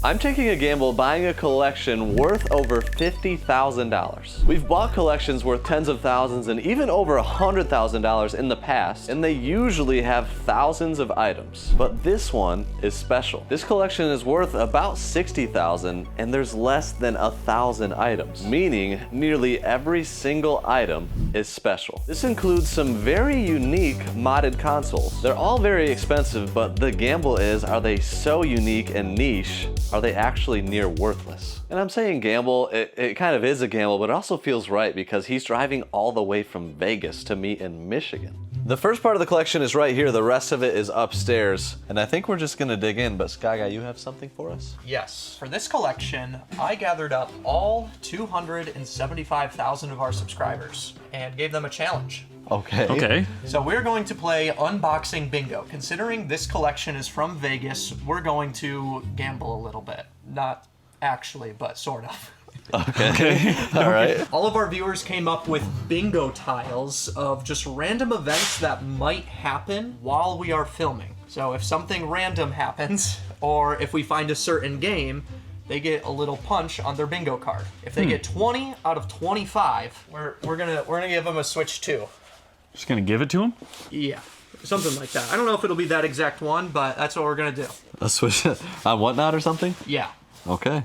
I'm taking a gamble buying a collection worth over $50,000. We've bought collections worth tens of thousands and even over $100,000 in the past, and they usually have thousands of items. But this one is special. This collection is worth about $60,000 and there's less than 1,000 items, meaning nearly every single item is special. This includes some very unique modded consoles. They're all very expensive, but the gamble is, are they so unique and niche? Are they actually near worthless? And I'm saying gamble, it kind of is a gamble, but it also feels right because he's driving all the way from Vegas to meet in Michigan. The first part of the collection is right here, the rest of it is upstairs. And I think we're just gonna dig in, but Sky Guy, you have something for us? Yes. For this collection, I gathered up all 275,000 of our subscribers and gave them a challenge. Okay. So we're going to play unboxing bingo. Considering this collection is from Vegas, we're going to gamble a little bit. Not actually, but sort of. Okay. All right. All of our viewers came up with bingo tiles of just random events that might happen while we are filming. So if something random happens, or if we find a certain game, they get a little punch on their bingo card. If they get 20 out of 25, we're gonna give them a Switch 2. Just gonna give it to him? Yeah, something like that. I don't know if it'll be that exact one, but that's what we're gonna do. A Switch on whatnot or something? Yeah. Okay.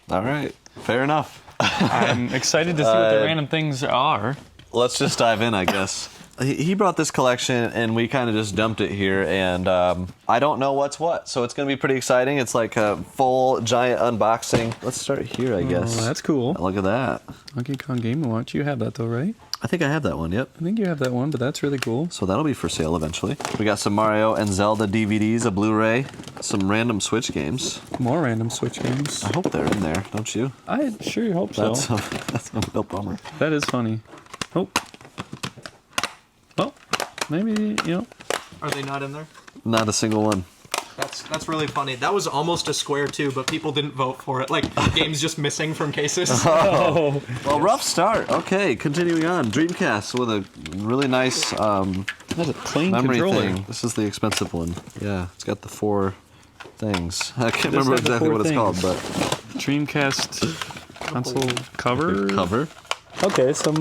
All right. Fair enough. I'm excited to see what the random things are. Let's just dive in, I guess. He brought this collection and we kind of just dumped it here, and I don't know what's what, so it's going to be pretty exciting. It's like a full giant unboxing. Let's start here, I guess. Oh, that's cool. Look at that. Donkey Kong Game & Watch. You have that though, right? I think I have that one, yep. I think you have that one, but that's really cool. So that'll be for sale eventually. We got some Mario and Zelda DVDs, a Blu-ray, some random Switch games. More random Switch games. I hope they're in there, don't you? I sure hope so. That's a real bummer. That is funny. Oh. Well, maybe, Are they not in there? Not a single one. That's really funny. That was almost a square too, but people didn't vote for it. Like, game's just missing from cases. Oh. Well, rough start. Okay, continuing on. Dreamcast with a really nice that's a clean memory controller. thing. This is the expensive one. Yeah, it's got the 4 things. I can't does remember have the exactly 4 what it's called, things. but Dreamcast console cover. cover. Okay, some,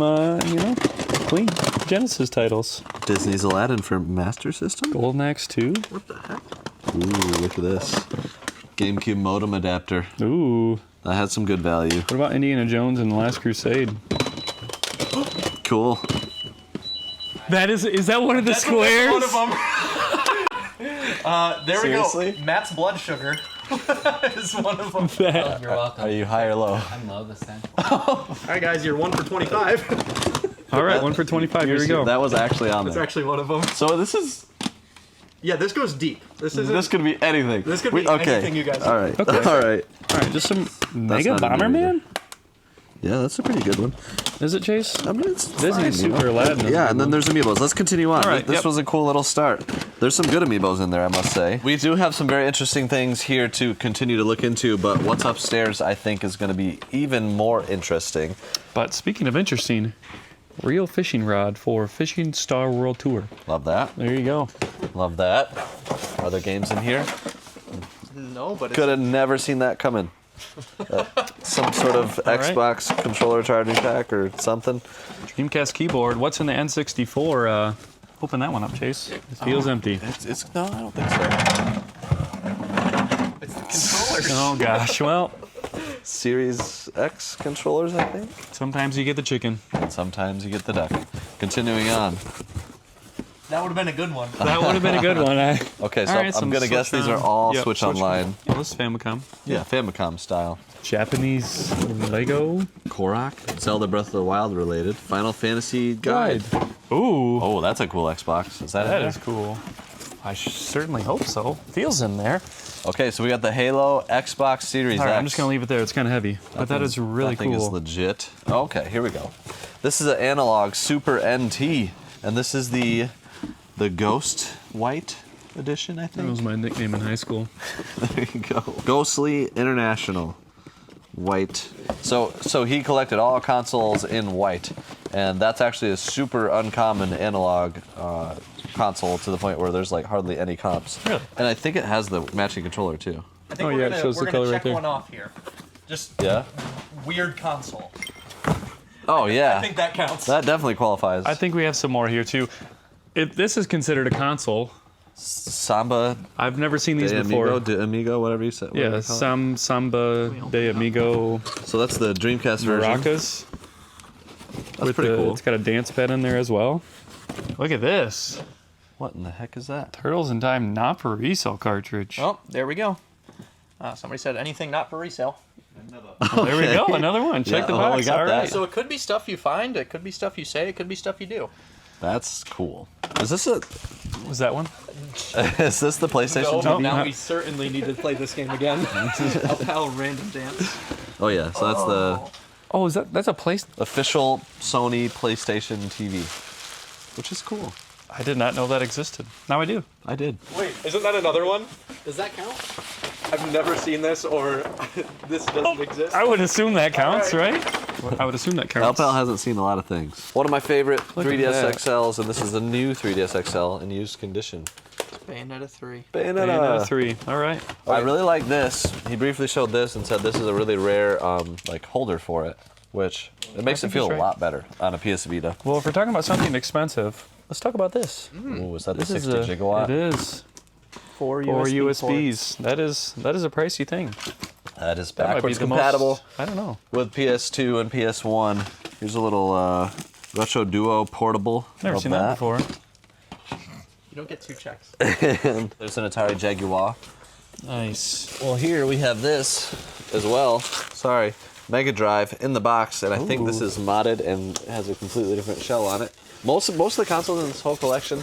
clean Genesis titles. Disney's Aladdin for Master System. Golden Axe 2. What the heck? Ooh, look at this. GameCube modem adapter. Ooh. That had some good value. What about Indiana Jones and the Last Crusade? Cool. Is that one of the squares? That's one of them. There Seriously? we go. Matt's blood sugar is one of them. Oh, you're welcome. Are you high or low? I'm low this time. All right, guys, you're 1 for 25. All right, 1 for 25. Here we go. That was actually on That's there. actually one of them. So this is... Yeah, this goes deep. This could be anything. This could be anything you guys All right. Okay. All right. All right, just some Mega not a new Bomberman? Yeah, that's a pretty good one. Is it, Chase? I mean, it's Disney fine, you Super know? Aladdin. is Yeah, a and good then one. there's amiibos. Let's continue on. All right, This yep. was a cool little start. There's some good amiibos in there, I must say. We do have some very interesting things here to continue to look into, but what's upstairs, I think, is going to be even more interesting. But speaking of interesting, real fishing rod for Fishing Star World Tour. Love that. There you go. Love that. Are there games in here? No, but Could have never seen that coming. Some sort of All right. Xbox controller charging pack or something. Dreamcast keyboard. What's in the N64? Open that one up, Chase. It feels empty. It's no, I don't think so. it's the controllers. Oh gosh. Well, Series X controllers, I think. sometimes you get the chicken. And sometimes you get the duck. Continuing on. That would have been a good one. That would have been a good one. Okay, so All right, I'm some gonna guess Switch these are on. all Yep, Switch Online. Oh, this is Famicom. Yeah, Famicom style. Japanese Lego Korok, Zelda Breath of the Wild related. Final Fantasy Guide. Ooh, Oh, that's a cool Xbox. Is that that in is cool. I certainly hope so. Feels in there. there? Okay, so we got the Halo Xbox Series All right, X. I'm just gonna leave it there. It's kind of heavy, but that is really That thing is cool. legit. Okay, here we go. This is an analog Super NT, and this is the Ghost White edition, I That think. was my nickname in high school. There you go. Ghostly International White. So he collected all consoles in white, and that's actually a super uncommon analog console to the point where there's like hardly any comps. Really? And I think it has the matching controller too. I think Oh, yeah, it shows the we're color gonna right check there. one off here. Just Yeah. weird console. Oh yeah. I think that counts. That definitely qualifies. I think we have some more here too. This is considered a console. Samba I've never seen these de before. Amigo, de Amigo, whatever you said. Yeah, Samba de Amigo So that's the Dreamcast version. Maracas. That's pretty cool. It's got a dance pad in there as well. Look at this. What in the heck is that? Turtles in Time not for resale cartridge. Oh, there we go. Somebody said anything not for resale. Oh, there we go. Another one. Check Yeah, the well, we box. got All that. right. So it could be stuff you find, it could be stuff you say, it could be stuff you do. That's cool. Is this a? Was that one? Is this the PlayStation No, TV? now we certainly need to play this game again. Alpal Random Dance. Oh yeah. So that's the Oh, that's a place? official Sony PlayStation TV, which is cool. I did not know that existed. Now I do. I did. Wait, isn't that another one? Does that count? I've never seen this, or this doesn't exist. I would assume that counts, right? I would assume that counts. Alpal hasn't seen a lot of things. One of my favorite Look at 3DS that. XLs, and this is the new 3DS XL in used condition. Bayonetta 3. Bayonetta 3. All right. I really like this. He briefly showed this and said this is a really rare like holder for it, which it makes it think feel he's a right. lot better on a PS Vita. Well, if we're talking about something expensive, let's talk about this. Ooh, is that the This 60 is gigawatt? It is. 4 Or USB USBs. That is a pricey thing. That is That might be backwards the compatible most- I don't know. with PS2 and PS1. Here's a little Retro Duo portable. Never of seen that before. You don't get 2 checks. And there's an Atari Jaguar. Nice. Well, here we have this as well. Sorry, Mega Drive in the box, and I think this is modded and has a completely different shell on it. Most of the consoles in this whole collection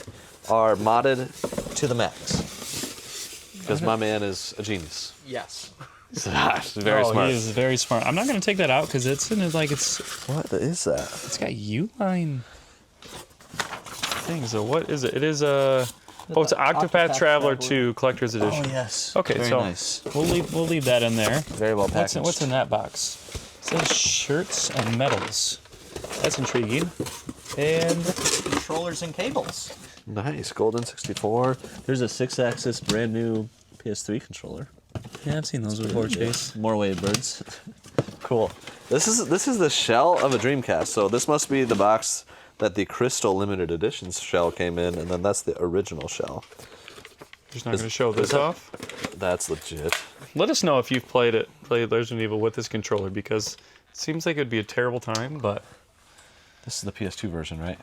are modded to the max because my man is a genius. Yes. He's very smart. He is very smart. I'm not going to take that out because it's in it like it's What is that? got U-line things. So what is it? It is a it's an Octopath Traveler 2 Collector's Edition. yes. Okay, very so nice. we'll leave that in there. Very well packaged. What's in that box? It says shirts and medals. That's intriguing. And Controllers and cables. Nice. Golden 64. There's a 6-axis brand new PS3 controller. yeah, I've seen those before, Chase. More Wavebirds. Cool. This is the shell of a Dreamcast. So this must be the box that the Crystal Limited Editions shell came in, and then that's the original shell. Just not going to show this that- off. That's legit. Let us know if you've played Resident Evil with this controller because it seems like it would be a terrible time, but This is the PS2 version, right?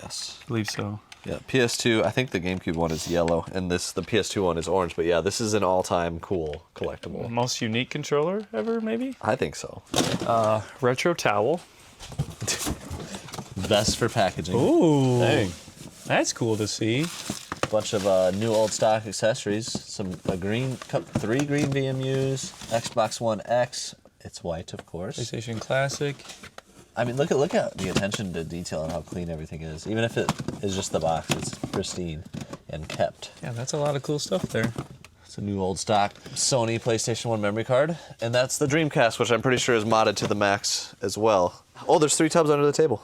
Yes. I believe so. Yeah, PS2. I think the GameCube one is yellow, and the PS2 one is orange. But yeah, this is an all-time cool collectible. Most unique controller ever, maybe? I think so. Retro towel. Best for packaging. Ooh. Dang. That's cool to see. Bunch of new old stock accessories. Three green VMUs. Xbox One X. It's white, of course. PlayStation Classic. I mean, look at the attention to detail and how clean everything is. Even if it is just the box, it's pristine and kept. Yeah, that's a lot of cool stuff there. It's a new old stock Sony PlayStation 1 memory card. And that's the Dreamcast, which I'm pretty sure is modded to the max as well. Oh, there's 3 tubs under the table.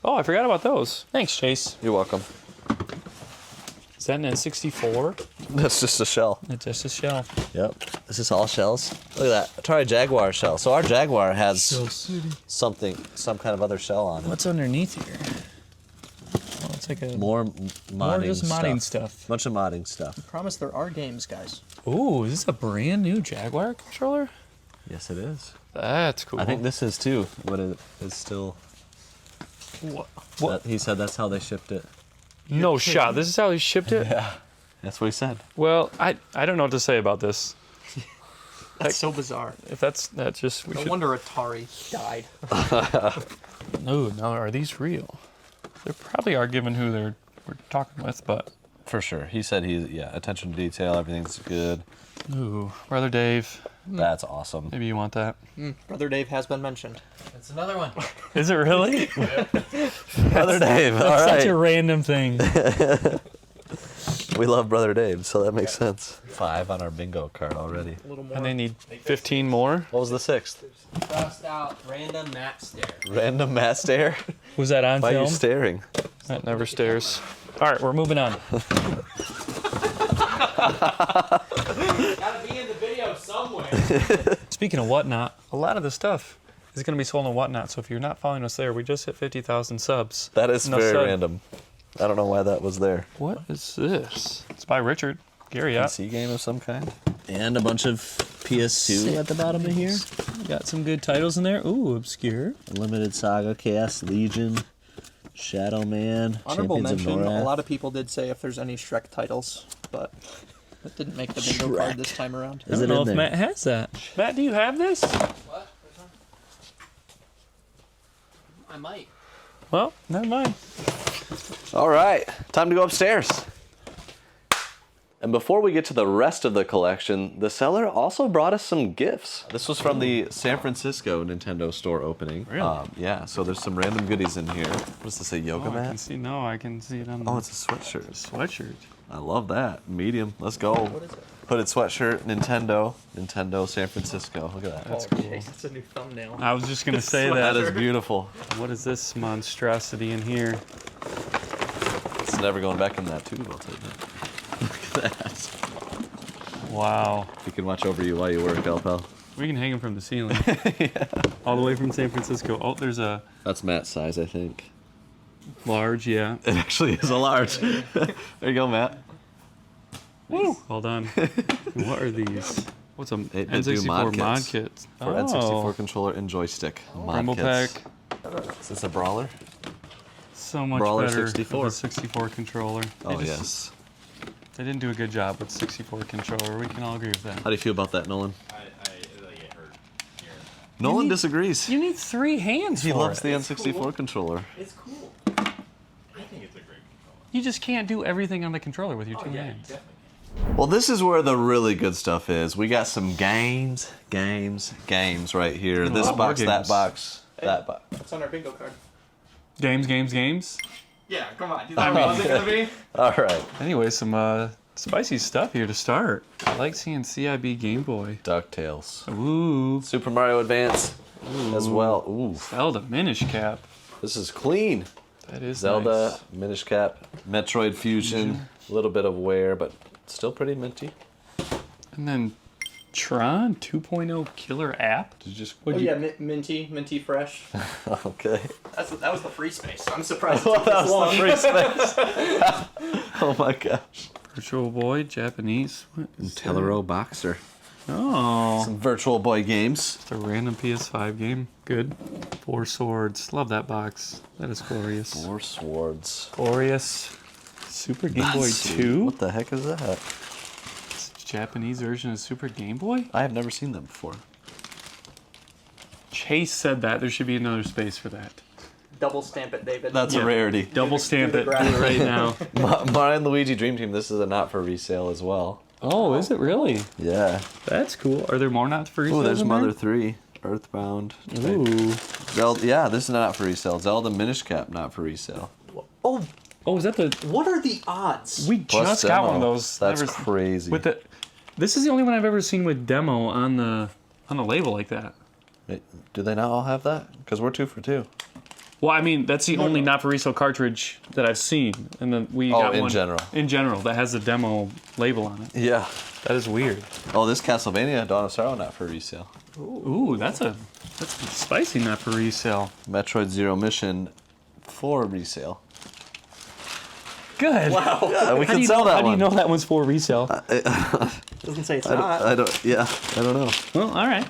Oh, I forgot about those. Thanks, Chase. You're welcome. Is that an N64? That's just a shell. It's just a shell. Yep. This is all shells. Look at that. Atari Jaguar shell. So our Jaguar has some kind of other shell on it. What's underneath here? Oh, it's like a More modding more just modding stuff. Bunch of modding stuff. Promise there are games, guys. Ooh, is this a brand new Jaguar controller? Yes, it is. That's cool. I think this is too, but it is still. What? He said that's how they shipped it. No shot. This is how he shipped it? Yeah. That's what he said. Well, I don't know what to say about this. That's so bizarre. If that's just we No should. wonder Atari died. No, are these real? They probably are given who we're talking with, but For sure. He said attention to detail, everything's good. ooh, Brother Dave, That's awesome. maybe you want that. Brother Dave has been mentioned. That's another one. Is it really? Brother Dave. All That's right. such a random thing. We love Brother Dave, so that makes sense. 5 on our bingo card already. A little more. And they need 15 more. What was the 6th? Crossed out random map stare. Random mass stare? Was that on Why are film? you staring? That never stares. All right, we're moving on. Gotta be in the video somewhere. Speaking of Whatnot, a lot of the stuff is going to be sold on Whatnot. So if you're not following us there, we just hit 50,000 subs. That is Enough very said. random. I don't know why that was there. What is this? It's by Richard Garriott. PC game of some kind. And a bunch of PS2 at the bottom of here. Got some good titles in there. Ooh, obscure. Limited Saga, Chaos Legion, Shadow Man, Honorable Champions mention, of a Norath. lot of people did say if there's any Shrek titles, but that didn't make the bingo card this time around. I don't know if Matt has that. Matt, do you have this? What? I might. Well, never mind. All right, time to go upstairs. And before we get to the rest of the collection, the seller also brought us some gifts. This was from the San Francisco Nintendo store opening. Really? Yeah, so there's some random goodies in here. What does this say, yoga Oh, I can mat? see. No, I can see it on the Oh, it's a sweatshirt. sweatshirt. I love that. Medium, let's go. What is it? Hooded sweatshirt, Nintendo San Francisco. Look at that. That's cool. That's a new thumbnail. I was just gonna say That that. is beautiful. What is this monstrosity in here? It's never going back in that tube, I'll tell you that. Look at that. Wow. He can watch over you while you work, Alpal. We can hang them from the ceiling. All the way from San Francisco. Oh, there's a That's Matt's size, I think. large, yeah. It actually is a large. There you go, Matt. Woo! Hold on. What are these? What's a 8-bit do N64 mod kits kit? For N64 controller and joystick. Mod Rumble kits. pack. Is this a brawler? So much Brawler better 64. with a 64 controller. Oh, They yes. They didn't do a good job with 64 controller. We can all agree with that. How do you feel about that, Nolan? I like it hurt here. Nolan need- disagrees. You need 3 hands He for loves it. the N64 controller. It's cool. I think it's a great controller. You just can't do everything on the controller with your 2 hands. definitely. Well, this is where the really good stuff is. We got some games right here. A This lot more box, that games. box, that box. What's on our bingo card? Games. Yeah, come on. You thought it wasn't gonna be? All right. Anyway, some spicy stuff here to start. I like seeing CIB Game Boy. DuckTales. Ooh. Super Mario Advance as well. Ooh, Zelda Minish Cap. this is clean. That is Zelda, nice. Minish Cap, Metroid Fusion, a little bit of wear, but still pretty minty. And then Tron 2.0 killer app. Did you just? Oh yeah, minty fresh. Okay. That was the free space. So I'm surprised. Well, it took that this was long. the free space. Oh my gosh. Virtual Boy, Japanese. What is Tellero Boxer. that? Oh. Some Virtual Boy games. It's a random PS5 game. Good. 4 swords. Love that box. That is glorious. More swords. Glorious. Super Game Boy That's sweet. 2. What the heck is that? It's a Japanese version of Super Game Boy. I have never seen that before. Chase said that. There should be another space for that. Double stamp it, David. That's Yeah. a rarity. Double stamp do it the graph. right now. Mario and Luigi Dream Team, this is a not for resale as well. Oh, is it really? Yeah. That's cool. Are there more not for resale? Ooh, there's Mother 3. Earthbound. Ooh. Zelda, yeah, this is not for resale. Zelda Minish Cap, not for resale. Oh, Oh, is that the? what are the odds? We Plus just got one of demo. those. That's Never- crazy. With the. This is the only one I've ever seen with demo on the label like that. Wait, do they not all have that? Because we're 2 for 2. Well, I mean, that's the only not for resale cartridge that I've seen, and then we got in one general. in general that has the demo label on it. Yeah. That is weird. Oh, this Castlevania Dawn of Sorrow, not for resale. Ooh, that's spicy not for resale. Metroid Zero Mission for resale. Good. Wow. Yeah, we How do can you sell know, that how do you one. know that one's for resale? Doesn't say it's not. I don't. Yeah, I don't know. Well, all right.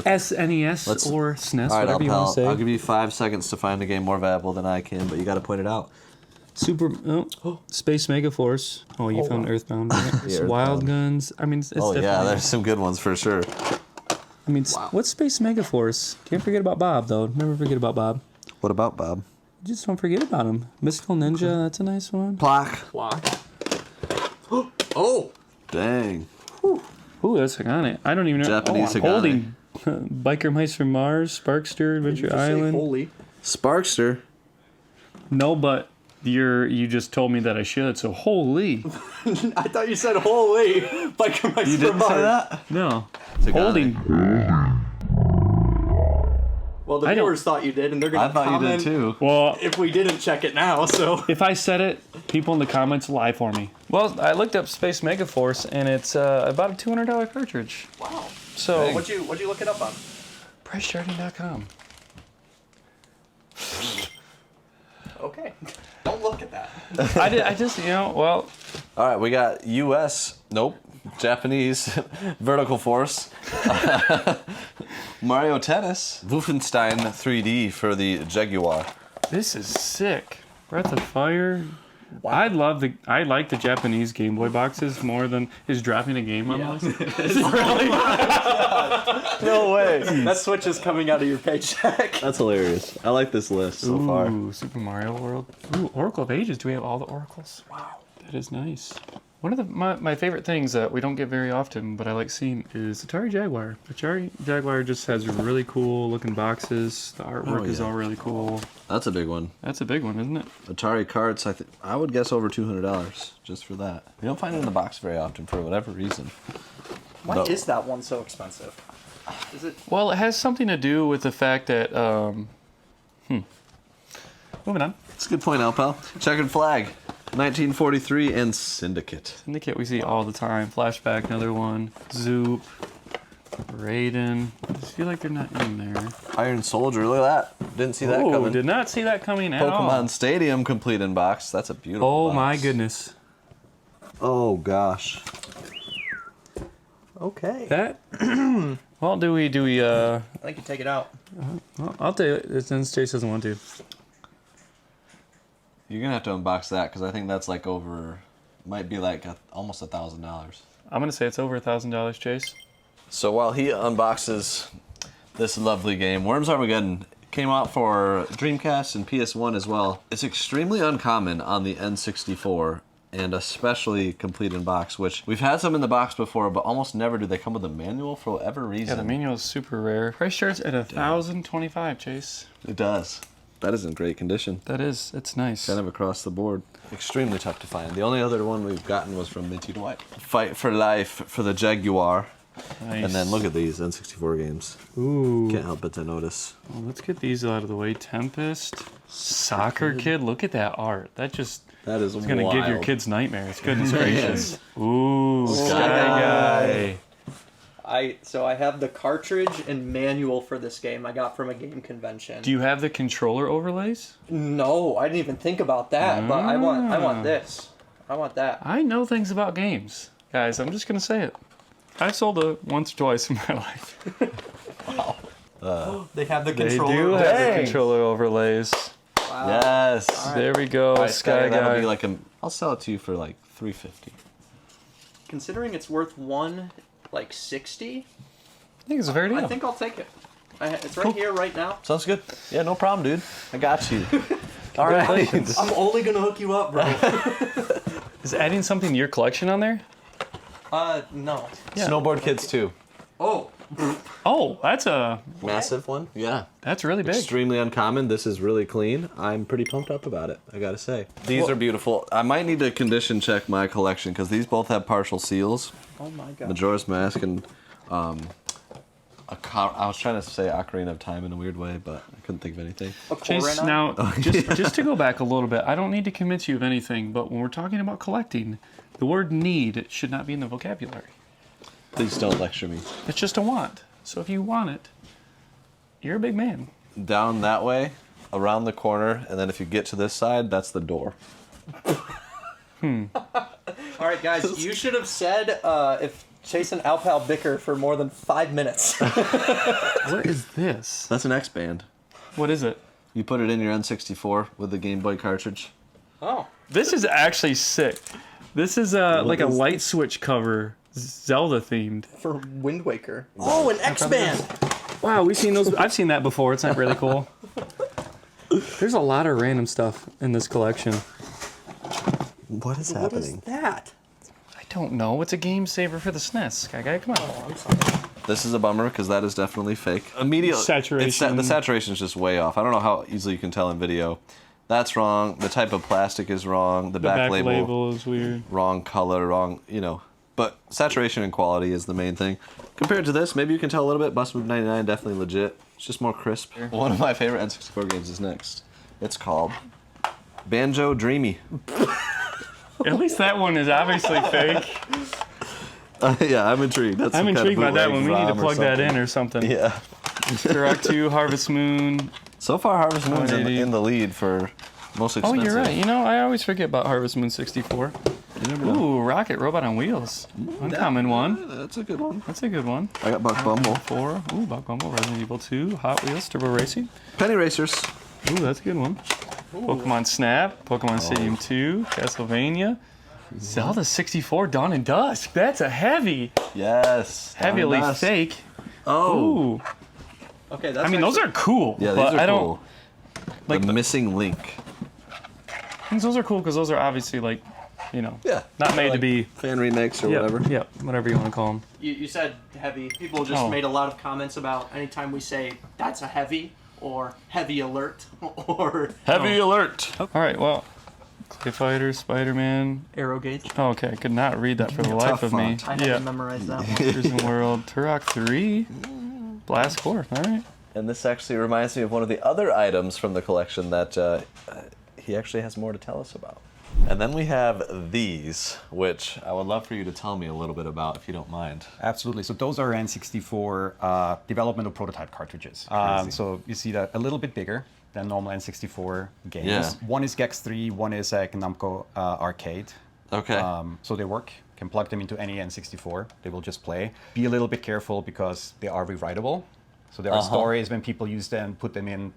SNES or SNES, All right, whatever you want to say. I'll give you 5 seconds to find a game more valuable than I can, but you got to point it out. Space Mega Force. Oh, you found Earthbound. Right? Yeah, Wild Earthbound. Guns. I mean, it's Oh yeah, definitely- there's some good ones for sure. I mean, what's Space Mega Force? Can't forget about Bob, though. Never forget about Bob. What about Bob? Just don't forget about him. Mystical Ninja, that's a nice one. Plaque. Oh, Dang. Ooh, that's on it. I don't even know. Japanese I'm Hagane. holding Biker Mice from Mars, Sparkster, Adventure Island. holy. Sparkster. No, but you just told me that I should, so holy. I thought you said holy. Biker Mice You from didn't Mars. say that? No. Hagane. Holding. Well, the I don't- viewers thought you did, and they're I gonna thought you comment did too. Well, if we didn't check it now. So if I said it, people in the comments lie for me. Well, I looked up Space Megaforce, and it's about a $200 cartridge. Wow. So, What'd you look it up on? PriceCharting.com. Okay. Don't look at that. I just, well, All right, we got Japanese, Vertical Force, Mario Tennis, Wolfenstein 3D for the Jaguar. this is sick. Breath of Fire. I like the Japanese Game Boy boxes more than is dropping a game on those. No way. That Switch is coming out of your paycheck. That's hilarious. I like this list so far. Ooh, Super Mario World. Ooh, Oracle of Ages. Do we have all the oracles? Wow. That is nice. One of my favorite things that we don't get very often, but I like seeing, is Atari Jaguar. Atari Jaguar just has really cool looking boxes. The artwork is all really cool. That's a big one. That's a big one, isn't it? Atari carts, I would guess over $200 just for that. You don't find it in the box very often for whatever reason. Why is that one so expensive? Is it? Well, it has something to do with the fact that, moving on. That's a good point, Alpal. Checkered Flag, 1943, and Syndicate. Syndicate we see all the time. Flashback, another one. Zoop. Raiden. I just feel like they're not in there. Iron Soldier, look at that. Didn't see that Oh, coming. did not see that coming at all. Pokemon Stadium complete in box. That's a beautiful Oh box. my goodness. Oh gosh. Okay. That. Well, do we? I think you take it out. Well, I'll tell you, since Chase doesn't want to. You're gonna have to unbox that because I think that's like might be like almost $1,000. I'm gonna say it's over $1,000, Chase. So while he unboxes this lovely game, Worms Armageddon came out for Dreamcast and PS1 as well. It's extremely uncommon on the N64 and especially complete in box, which we've had some in the box before, but almost never do they come with a manual for whatever reason. Yeah, the manual is super rare. Price chart's at $1,025, Chase. It does. That is in great condition. That is, it's nice. Kind of across the board. Extremely tough to find. The only other one we've gotten was from Minty to White. Fight for Life for the Jaguar. Nice. And then look at these N64 games. Ooh. Can't help but to notice. Well, let's get these out of the way. Tempest. Soccer Kid. Look at that art. That is going to give your kids nightmares. Goodness gracious. Ooh, Sky Guy. So I have the cartridge and manual for this game I got from a game convention. Do you have the controller overlays? No, I didn't even think about that, but I want this. I want that. I know things about games. Guys, I'm just going to say it. I've sold it once or twice in my life. Wow. They have the They controller. do have the Dang. controller overlays. Wow. Yes. All right. There we go, All right, Sky that'll Guy. be like I'll sell it to you for like $350. Considering it's worth $160, I think it's a fair deal. I think I'll take it. It's right here, right now. Sounds good. Yeah, no problem, dude. I got you. All right. Congratulations. I'm only gonna hook you up, bro. Is adding something to your collection on there? No. Yeah. Snowboard Kids 2. Oh, Oh, that's Massive one. Yeah. really big. Extremely uncommon. This is really clean. I'm pretty pumped up about it, I gotta say. These are beautiful. I might need to condition check my collection because these both have partial seals. oh my God. Majora's Mask and I was trying to say Ocarina of Time in a weird way, but I couldn't think of anything. Chase, now, just to go back a little bit, I don't need to convince you of anything, but when we're talking about collecting, the word need should not be in the vocabulary. Please don't lecture me. It's just a want. So if you want it, you're a big man. Down that way, around the corner, and then if you get to this side, that's the door. All right, guys, you should have said if Chase and Alpal bicker for more than 5 minutes. What is this? That's an X-Band. What is it? You put it in your N64 with the Game Boy cartridge. Oh. This is actually sick. This is like a light switch cover, Zelda themed. For Wind Waker. Oh, an X-Band! Wow, we've seen those. I've seen that before. It's not really cool. There's a lot of random stuff in this collection. What is What is that? I don't know. It's a game saver for the SNES. Sky Guy, come on. Oh, I'm sorry. This is a bummer because that is definitely fake. Immediately, Saturation. the saturation is just way off. I don't know how easily you can tell in video. That's wrong. The type of plastic is wrong. The back label is weird. wrong color, wrong, But saturation and quality is the main thing. Compared to this, maybe you can tell a little bit. Bust Move 99, definitely legit. It's just more crisp. One of my favorite N64 games is next. It's called Banjo Dreamy. At least that one is obviously fake. Yeah, I'm intrigued. That's I'm some kind of intrigued by that bootleg one. We need to ROM or plug that something. in or something. Yeah. Turok 2, Harvest Moon. So far, Harvest Moon's 180. in the lead for most Oh, expensive. you're right. You know, I always forget about Harvest Moon 64. You never know. Ooh, Rocket Robot on Wheels. Uncommon one. That's a good one. That's a good one. I got Buck Bumble. 4. Ooh, Buck Bumble, Resident Evil 2, Hot Wheels, Turbo Racing. Penny Racers. Ooh, that's a good one. Pokemon Snap, Pokemon Stadium 2, Castlevania, Zelda 64, Dawn and Dusk. That's a heavy, Yes. heavily Dawn and Dusk. fake. Oh. Ooh. Okay, that's I mean, those are cool. Yeah, these but are I don't, cool. like, the missing link. those are cool because those are obviously like, you know, Yeah. not made to Like be. fan remakes or Yep, whatever. Yep, whatever you want to call them. You said heavy. People just Oh. made a lot of comments about anytime we say that's a heavy or heavy alert or Heavy alert. All right, well, Clay Fighter, Spider-Man. arrow gauge. Oh, okay, I could not read that for the life Tough of me. font. I had Yeah, to memorize that one. Prison World, Turok 3, Blast Core. All right. And this actually reminds me of one of the other items from the collection that he actually has more to tell us about. And then we have these, which I would love for you to tell me a little bit about, if you don't mind. Absolutely. So those are N64 developmental prototype cartridges. So you see that a little bit bigger than normal N64 games. Yeah. One is Gex 3, one is a Namco Arcade. Okay. So they work. Can plug them into any N64. They will just play. Be a little bit careful because they are rewritable. So there are stories when people use them, put them in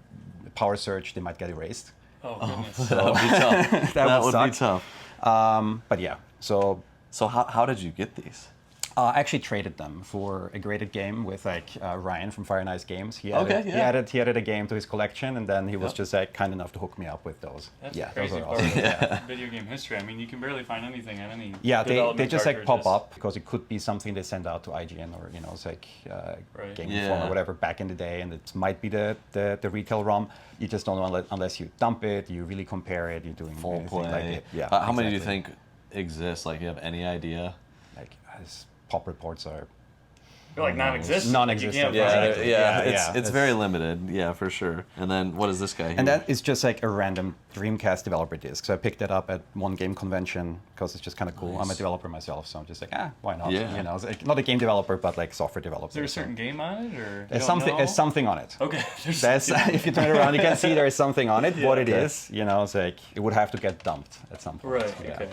Power Search, they might get erased. Oh, goodness. that would be tough. that would suck. be tough. But yeah, so So how did you get these? I actually traded them for a graded game with like Ryan from Fire Nice Games. He added, he added a game to his collection, and then he was just like kind enough to hook me up with those. That's yeah, the crazy those are part awesome. of video game history. I mean, you can barely find anything on any. Yeah, they development just like pop cartridges. up because it could be something they send out to IGN or it's like Right. Game Yeah. Inform or whatever back in the day, and it might be the retail ROM. You just don't know unless you dump it, you really compare it, you're doing Full anything play. like it. Yeah, How many do you exactly. think exist? Like, you have any idea? Like as pop reports are They're like non-existent. Non-existent. You can't Yeah, find Exactly. it. Yeah, it's very limited. Yeah, for sure. And then what is this guy here? And that is just like a random Dreamcast developer disc. So I picked it up at one game convention because it's just kind of cool. I'm a developer myself, so I'm just like, why not? Yeah. You know, it's like, not a game developer, but like software developer. Is there a so- certain game on it, or There's something on it. Okay. There's, if you turn it around, you can see there's something on it. What it is, it's like it would have to get dumped at some point. Right. Yeah. Okay.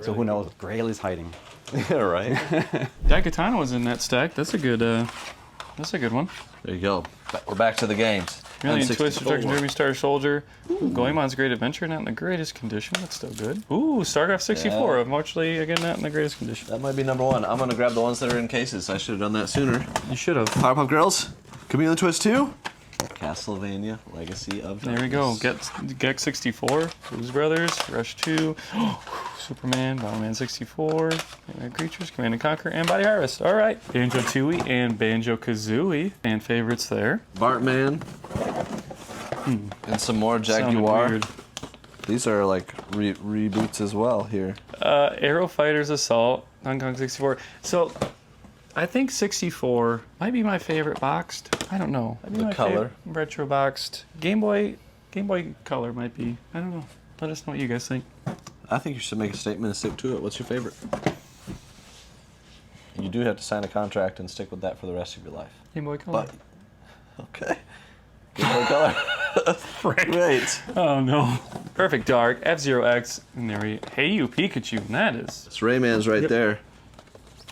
So who knows? what Grail is hiding. right. Daikatana was in that stack. That's a good. That's a good one. There you go. We're back to the games. Million N64. Twister, Truck, Derby Star Soldier. Goemon's Great Adventure, not in the greatest condition. That's still good. Ooh, StarCraft 64. Yeah. Unfortunately, again, not in the greatest condition. That might be number one. I'm gonna grab the ones that are in cases. I should have done that sooner. You should have. Powerpuff Girls, Chameleon Twist 2, Castlevania, Legacy of There we go. Darkness. Gex 64, Blues Brothers, Rush 2, Superman, Bomberman 64, Nightmare Creatures, Command & Conquer, and Body Harvest. All right. Banjo-Tooie and Banjo-Kazooie. And favorites there. Bartman, and some more Sounded Jaguar. weird. These are like reboots as well here. Aero Fighters Assault, Hong Kong 64. So, I think 64 might be my favorite boxed. I don't know. Might be The my color. favorite retro boxed. Game Boy Color might be. I don't know. Let us know what you guys think. I think you should make a statement and stick to it. What's your favorite? You do have to sign a contract and stick with that for the rest of your life. Game Boy Color. But okay. Game Boy Color. Great. Oh no. Perfect Dark, F-Zero X, and there we Hey You Pikachu, and that is It's Rayman's right there.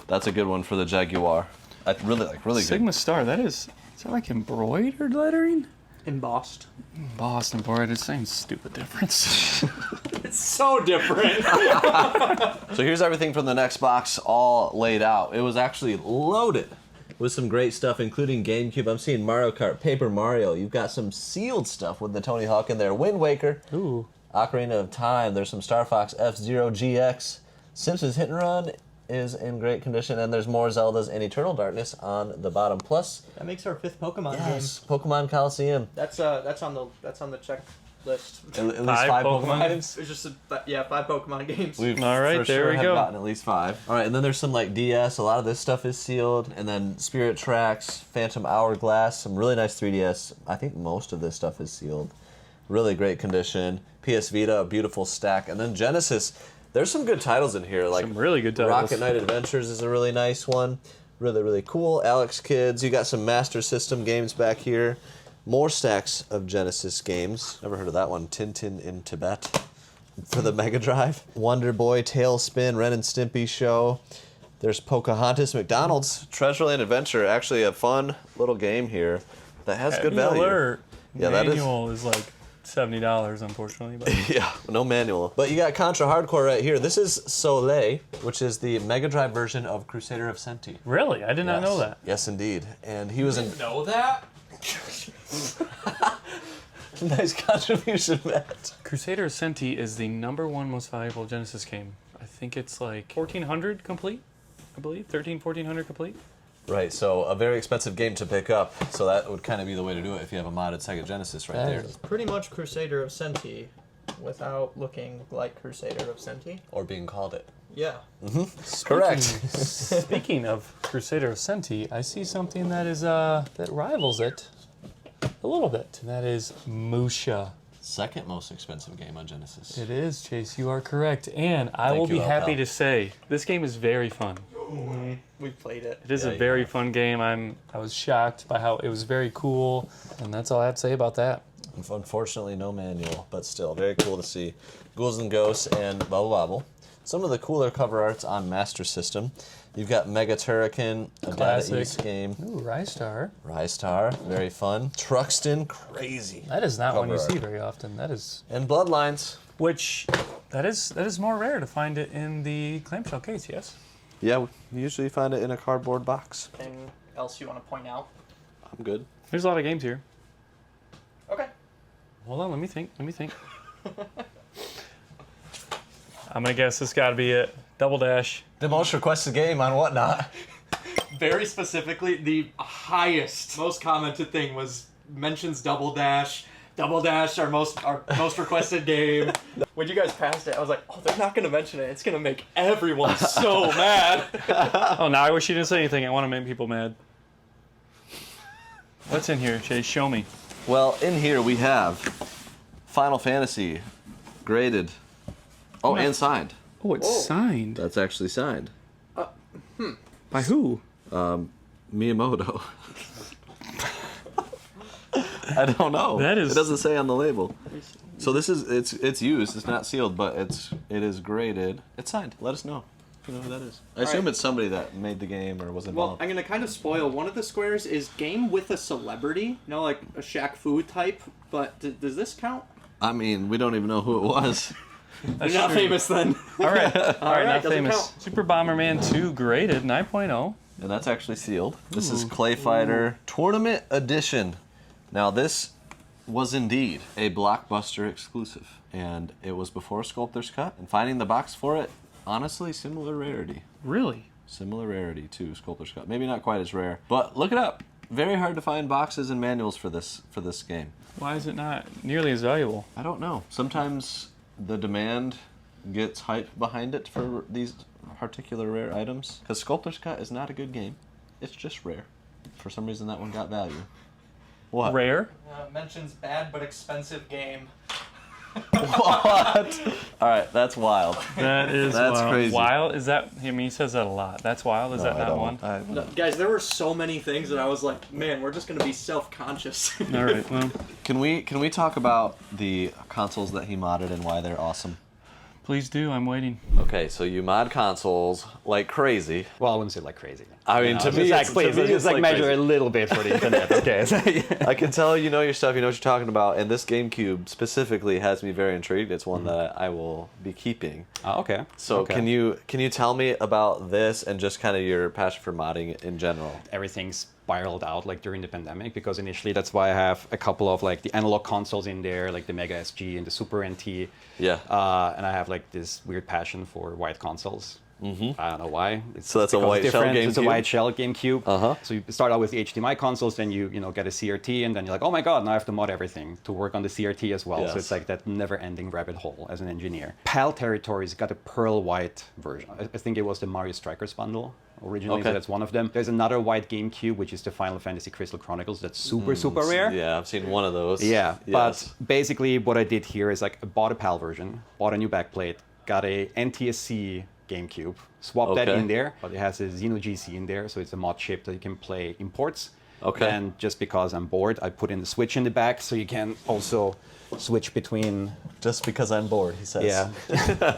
That's a good one for the Jaguar. I really Sigma Star, is that like embroidered lettering? Embossed. Embossed, embroidered, same stupid difference. It's so different. good. So here's everything from the next box all laid out. It was actually loaded with some great stuff, including GameCube. I'm seeing Mario Kart, Paper Mario. You've got some sealed stuff with the Tony Hawk in there. Wind Waker, Ooh. Ocarina of Time. There's some Star Fox F-Zero GX. Simpsons Hit and Run is in great condition, and there's more Zeldas and Eternal Darkness on the bottom. Plus, That makes our 5th Pokemon yes, Pokemon Coliseum. That's on the checklist. At least Five five Pokemon Pokemon It's just 5 Pokemon games. We've All right, for there sure we have go. gotten at least 5. All right, and then there's some like DS. A lot of this stuff is sealed, and then Spirit Tracks, Phantom Hourglass, some really nice 3DS. I think most of this stuff is sealed. Really great condition. PS Vita, a beautiful stack, and then Genesis. There's some good titles in here. Like Some really good titles. Rocket Knight Adventures is a really nice one. Really, really cool. Alex Kids. You got some Master System games back here. More stacks of Genesis games. Never heard of that one. Tintin in Tibet for the Mega Drive. Wonder Boy, Tailspin, Ren and Stimpy Show. There's Pocahontas, McDonald's, Treasureland Adventure. Actually, a fun little game here that has good value. Alert. Yeah, that is. Manual is like $70, unfortunately. But Yeah, no manual. But you got Contra Hardcore right here. This is Soleil, which is the Mega Drive version of Crusader of Senti. really, I did not know that. Yes, indeed. And he was in. Know that? Nice contribution, Matt. Crusader of Senti is the #1 most valuable Genesis game. I think it's like 1,400 complete, I believe. 1,400 complete. Right, so a very expensive game to pick up. So that would kind of be the way to do it if you have a modded Sega Genesis right there. It's pretty much Crusader of Senti without looking like Crusader of Senti. Or being called it. Yeah. Correct. Speaking of Crusader of Senti, I see something that is that rivals it a little bit, and that is Musha. Second most expensive game on Genesis. It is, Chase. You are correct, and I Thank will you, be happy Alcal. to say this game is very fun. We played it. It is Yeah, a you very have. fun game. I was shocked by how it was very cool, and that's all I have to say about that. Unfortunately, no manual, but still very cool to see. Ghouls and Ghosts and Bubble Bobble. Some of the cooler cover arts on Master System. You've got Mega Turrican, a Classic. Data East game. Ooh, Rystar. Rystar, very fun. Truxton, crazy. That is not one you Cover see art. very often. That is And Bloodlines. which that is more rare to find it in the clamshell case. Yes. Yeah, we usually find it in a cardboard box. Anything else you want to point out? I'm good. There's a lot of games here. Okay. Hold on, let me think. I'm gonna guess this got to be it. Double Dash. The most requested game on Whatnot. Very specifically, the highest, most commented thing was mentions Double Dash. Double Dash, our most requested game. When you guys passed it, I was like, oh, they're not gonna mention it. It's gonna make everyone so mad. Oh, now I wish you didn't say anything. I want to make people mad. What's in here, Chase? Show me. Well, in here we have Final Fantasy, graded. Oh, and signed. Oh, it's signed. That's actually signed. By who? Miyamoto. I don't know. That is- It doesn't say on the label. So this is it's used. It's not sealed, but it is graded. It's signed. Let us know. You know who that is. I assume right. it's somebody that made the game or was Well, involved. I'm gonna kind of spoil. One of the squares is game with a celebrity. You know, like a Shaq Fu type. But does this count? I mean, we don't even know who it was. That's You're not true. famous then. All right, not doesn't famous. count. Super Bomberman 2 graded 9.0. And that's actually sealed. This is Clay Fighter Tournament Edition. Now this was indeed a Blockbuster exclusive, and it was before Sculptor's Cut. And finding the box for it, honestly, similar rarity. Really? Similar rarity to Sculptor's Cut. Maybe not quite as rare, but look it up. Very hard to find boxes and manuals for this game. Why is it not nearly as valuable? I don't know. Sometimes the demand gets hype behind it for these particular rare items. Because Sculptor's Cut is not a good game. It's just rare. For some reason, that one got value. What? Rare? Mentions bad but expensive game. What? All right, that's wild. That is That's wild. crazy. Wild? Is that, I mean, he says that a lot. That's wild? Is that not one? No, guys, there were so many things that I was like, man, we're just gonna be self-conscious. All right, well, Can we talk about the consoles that he modded and why they're awesome? please do. I'm waiting. Okay, so you mod consoles like crazy. Well, I wouldn't say like crazy. I mean, to me, it's it's like measure crazy. a little bit for the internet. Okay. So, yeah. I can tell you know your stuff, you know what you're talking about, and this GameCube specifically has me very intrigued. It's one that I will be keeping. Oh, okay. So Okay. can you tell me about this and just kind of your passion for modding in general? Everything spiraled out like during the pandemic because initially that's why I have a couple of like the analog consoles in there, like the Mega SG and the Super NT. Yeah. And I have like this weird passion for white consoles. Mm-hmm. I don't know why. It's So that's a because white it's shell different. It's a GameCube? white shell GameCube. Uh-huh. So you start out with the HDMI consoles, then you get a CRT, and then you're like, oh my god, now I have to mod everything to work on the CRT as well. Yes. So it's like that never-ending rabbit hole as an engineer. PAL Territories got a pearl white version. I think it was the Mario Strikers bundle originally, Okay. so that's one of them. There's another white GameCube, which is the Final Fantasy Crystal Chronicles. That's super rare. Yeah, I've seen one of those. Yeah, Yes. but basically what I did here is like I bought a PAL version, bought a new backplate, got a NTSC GameCube, swap that Okay. in there, but it has a Xeno GC in there, so it's a mod chip that you can play imports. Okay. And just because I'm bored, I put in the Switch in the back, so you can also switch between Just because I'm bored, he says.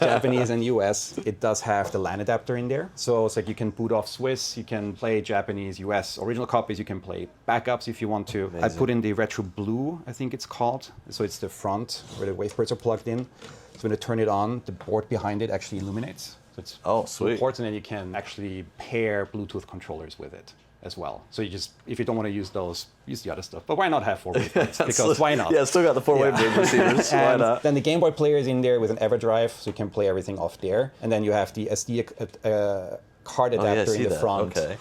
Japanese and US. It does have the LAN adapter in there, so it's like you can boot off Swiss, you can play Japanese, US original copies, you can play backups if you want to. I put in the Retro Blue, I think it's called, so it's the front where the waveports are plugged in. So when you turn it on, the board behind it actually illuminates. So it's Sweet. ports, and then you can actually pair Bluetooth controllers with it as well. So you just, if you don't want to use those, use the other stuff. But why not have 4 waveports? Because why not? Yeah, still got the 4 wave receivers. Why And not? then the Game Boy player is in there with an EverDrive, so you can play everything off there. And then you have the SD card adapter in the front. Okay.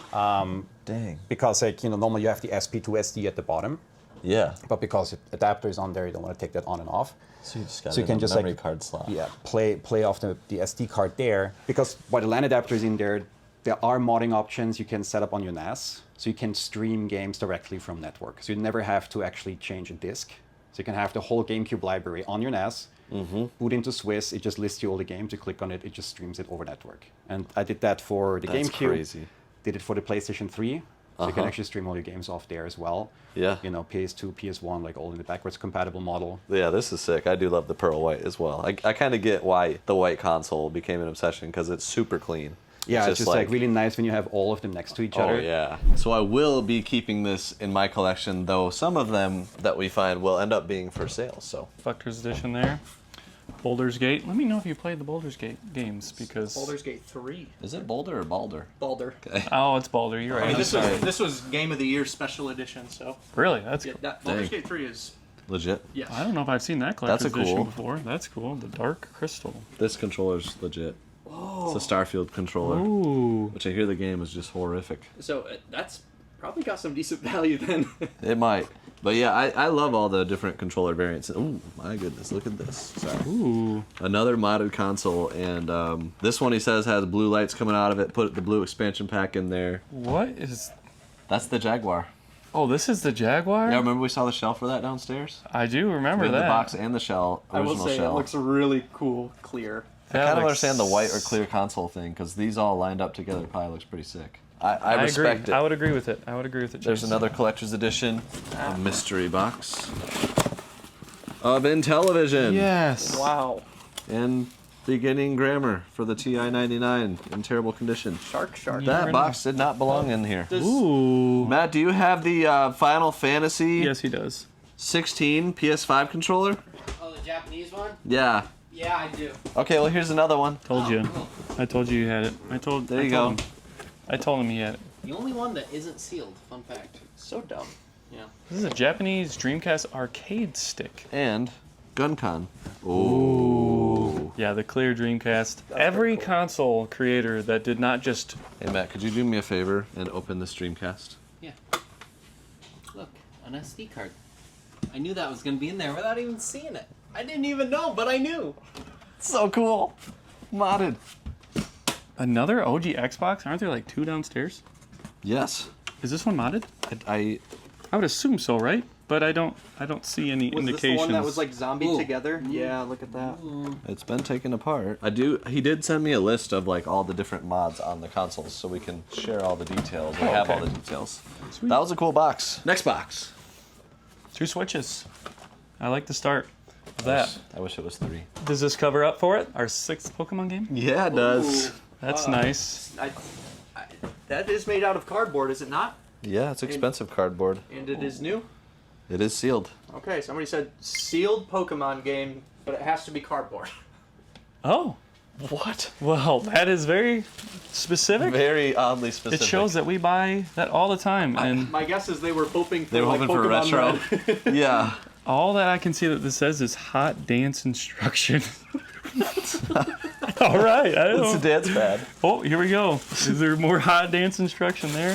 Dang. Because normally you have the SP to SD at the bottom, Yeah. but because adapter is on there, you don't want to take that on and off. So you just got So you can just memory card slot. Yeah, play off the SD card there. Because while the LAN adapter is in there, there are modding options you can set up on your NAS. So you can stream games directly from network. So you never have to actually change a disk. So you can have the whole GameCube library on your NAS, boot into Swiss, it just lists you all the games, you click on it, it just streams it over network. And I did that for the That's GameCube. crazy. Did it for the PlayStation 3. So you can actually stream all your games off there as well. Yeah. PS2, PS1, like all in the backwards compatible model. Yeah, this is sick. I do love the pearl white as well. I kind of get why the white console became an obsession, because it's super clean. Yeah, it's just like really nice when you have all of them next to each other. Oh, yeah. So I will be keeping this in my collection, though some of them that we find will end up being for sale, so. Collector's edition there. Baldur's Gate. Let me know if you played the Baldur's Gate games, because... Baldur's Gate 3. Is it Boulder or Balder? Baldur. Oh, it's Baldur. You're I right. mean, I'm this sorry. was Game of the Year special edition, so Really? That's yeah, cool. that Baldur's Dang. Gate 3 is Legit. yes. I don't know if I've seen that That's collector's a edition cool- before. That's cool. The Dark Crystal. This controller's legit. It's a Starfield controller, Ooh. which I hear the game is just horrific. So that's probably got some decent value then. It might. But yeah, I love all the different controller variants. Ooh, my goodness, look at this. Sorry. Ooh. Another modded console, and this one he says has blue lights coming out of it. Put the blue expansion pack in there. What is... That's the Jaguar. Oh, this is the Jaguar? Yeah, remember we saw the shell for that downstairs? I do remember We had that. the box and the shell, I will original say shell. it looks really cool, clear. I kind That of looks- understand the white or clear console thing, because these all lined up together probably looks pretty sick. I respect agree. it. I would agree with it. I would agree with it. There's Chase. another collector's edition, a mystery box of Intellivision. Yes. Wow. And beginning grammar for the TI-99 in terrible condition. Shark. That box did not belong in here. Ooh. Matt, do you have the Final Fantasy Yes, he does. 16 PS5 controller? Oh, the Japanese one? Yeah. Yeah, I do. Okay, well here's another one. Told you. Cool. I told you had it. There you go. I told him he had it. The only one that isn't sealed. Fun fact. So dumb. Yeah. This is a Japanese Dreamcast arcade stick. And GunCon. Ooh. Yeah, the clear Dreamcast. Every console creator that did not just... Hey Matt, could you do me a favor and open this Dreamcast? Yeah. Look, an SD card. I knew that was going to be in there without even seeing it. I didn't even know, but I knew. So cool. Modded. Another OG Xbox? Aren't there like 2 downstairs? Yes. Is this one modded? I I would assume so, right? But I don't see any Was indications. this the one that was like zombie Ooh. together? Yeah, look at that. it's been taken apart. He did send me a list of like all the different mods on the consoles so we can share all the details. We have okay. all the details. Sweet. That was a cool box. Next box. 2 Switches. I like the start of that. I wish it was 3. Does this cover up for it? Our 6th Pokemon game? Yeah, it does. Ooh. That's nice. That is made out of cardboard, is it not? Yeah, it's expensive cardboard. And it is new? It is sealed. Okay, somebody said sealed Pokemon game, but it has to be cardboard. Oh, What? well, that is very specific. Very oddly It specific. shows that we buy that all the time, and My guess is they were hoping for They were like hoping for Pokemon retro. Red. Yeah. all that I can see that this says is hot dance instruction. All right, I It's a don't. dance pad. Oh, here we go. Is there more hot dance instruction there?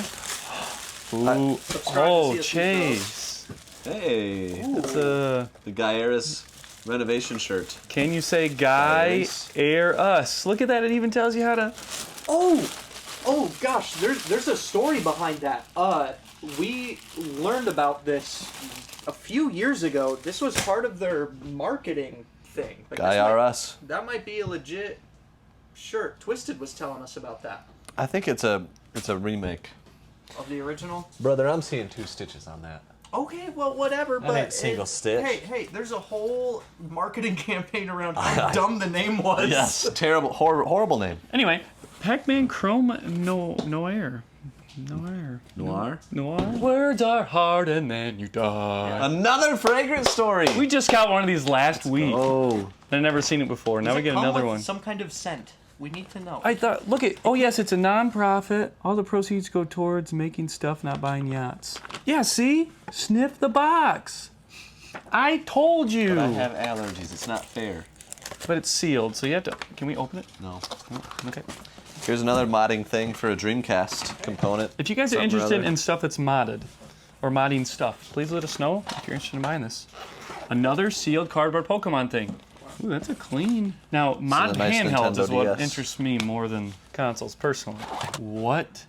Ooh. Subscribe to Oh, see us Chase. Hey. It's a. The Gaiaris renovation shirt. Can you say "Guy Nice. Air Us"? Look at that. It even tells you how to. Oh gosh, there's a story behind that. We learned about this a few years ago. This was part of their marketing thing. Like, this Gaiaris. that might be a legit sure Twisted was telling us about that. I think it's a remake. Of the original? Brother, I'm seeing 2 stitches on that. Okay, well, whatever, That but... ain't single stitch. Hey, there's a whole marketing campaign around how dumb the name was. Yes, terrible, horrible name. Anyway, Pac-Man Chrome Noir. Noir? Words are hard and then you die. Another fragrant story. We just got one of these last week. Oh. I've never seen it before. Now Does we it get come another with one. some kind of scent? We need to know. I thought, look at, oh yes, it's a non-profit. All the proceeds go towards making stuff, not buying yachts. Yeah, see? Sniff the box. I told you. But I have allergies. It's not fair. But it's sealed, so you have to, can we open it? No. No? Okay. Here's another modding thing for a Dreamcast component. If you guys are Something or interested other. in stuff that's modded, or modding stuff, please let us know if you're interested in buying this. Another sealed cardboard Pokemon thing. Ooh, that's a clean. Now, mod nice handhelds Nintendo is what DS. interests me more than consoles, personally. What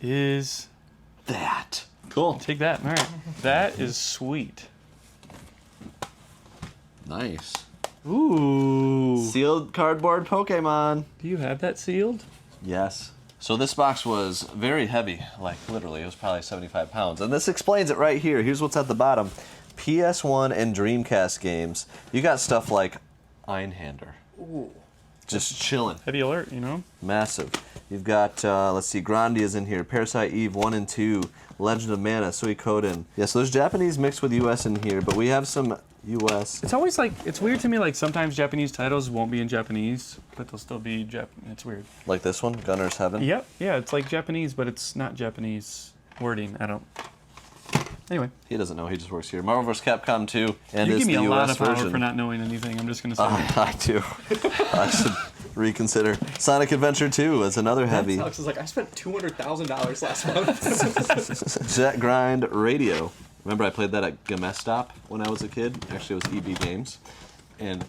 is that? Cool. Take that. All right. That is sweet. Nice. Ooh. Sealed cardboard Pokemon. Do you have that sealed? Yes. So this box was very heavy, like literally, it was probably 75 pounds. And this explains it right here. Here's what's at the bottom. PS1 and Dreamcast games. You got stuff like Einhander. Ooh. Just chilling. Heavy alert, you know? Massive. You've got, let's see, Grandia's in here, Parasite Eve 1 and 2, Legend of Mana, Suikoden. Yeah, so there's Japanese mixed with US in here, but we have some US. It's always like, it's weird to me, like sometimes Japanese titles won't be in Japanese, but they'll still be It's weird. Like this one, Gunner's Heaven. Yep, yeah, it's like Japanese, but it's not Japanese wording. I don't. Anyway. He doesn't know, he just works here. Marvel vs. Capcom 2, and You it's give me the a lot US of power version. for not knowing anything, I'm just going to say. I do. I should reconsider. Sonic Adventure 2 is another heavy. Alex is like, I spent $200,000 last month. Jet Grind Radio. Remember I played that at Gamestop when I was a kid? Actually, it was EB Games. And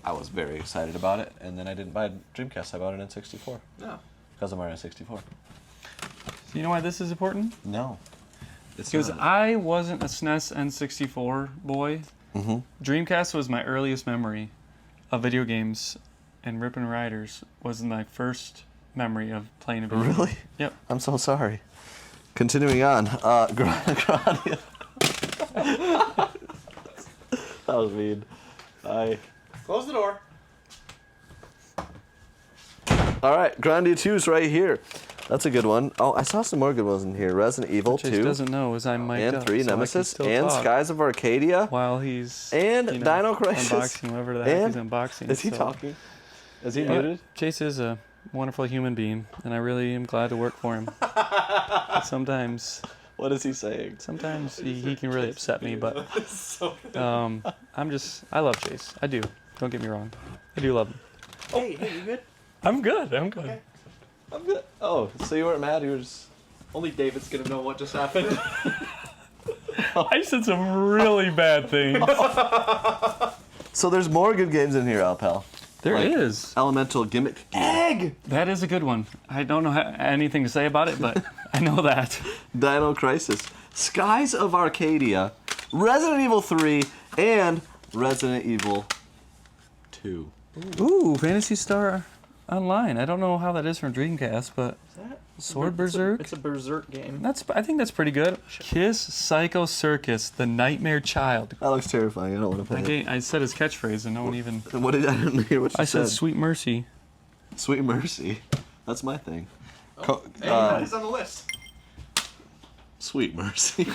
I was very excited about it. And then I didn't buy a Dreamcast. I bought it in 64. No. Because of Mario 64. So you know why this is important? No. It's Because not. I wasn't a SNES N64 boy. Mm-hmm. Dreamcast was my earliest memory of video games, and Rippin' Riders was my first memory of playing a video game. Really? Yep. I'm so sorry. Continuing on. Grandia. That was mean. Close the door. All right, Grandia 2's right here. That's a good one. Oh, I saw some more good ones in here. Resident Evil Chase 2 doesn't know as I'm mic'd and up, 3, so I can Nemesis, still and talk Skies of Arcadia, while he's and Dino Crisis. unboxing whatever the heck And he's unboxing. is he so. talking? Is he But muted? Chase is a wonderful human being, and I really am glad to work for him. But sometimes What is he saying? he can really upset me, but I love Chase. I do. Don't get me wrong. I do love him. Hey, you good? I'm good. I'm good. Okay. I'm good. Oh, so you weren't mad? You were just... Only David's gonna know what just happened. I said some really bad things. So there's more good games in here, Alpal. There Like- is. Elemental Gimmick. Egg! That is a good one. I don't know anything to say about it, but I know that. Dino Crisis. Skies of Arcadia. Resident Evil 3. And Resident Evil 2. Ooh, Phantasy Star Online. I don't know how that is from Dreamcast, but Sword Berserk. It's a Berserk game. I think that's pretty good. Kiss Psycho Circus, the Nightmare Child. That looks terrifying. I don't want to play Okay, I said his catchphrase and no one even. it. What did I didn't hear what you I said? said Sweet Mercy. Sweet Mercy. That's my thing. It's on the list. Sweet Mercy.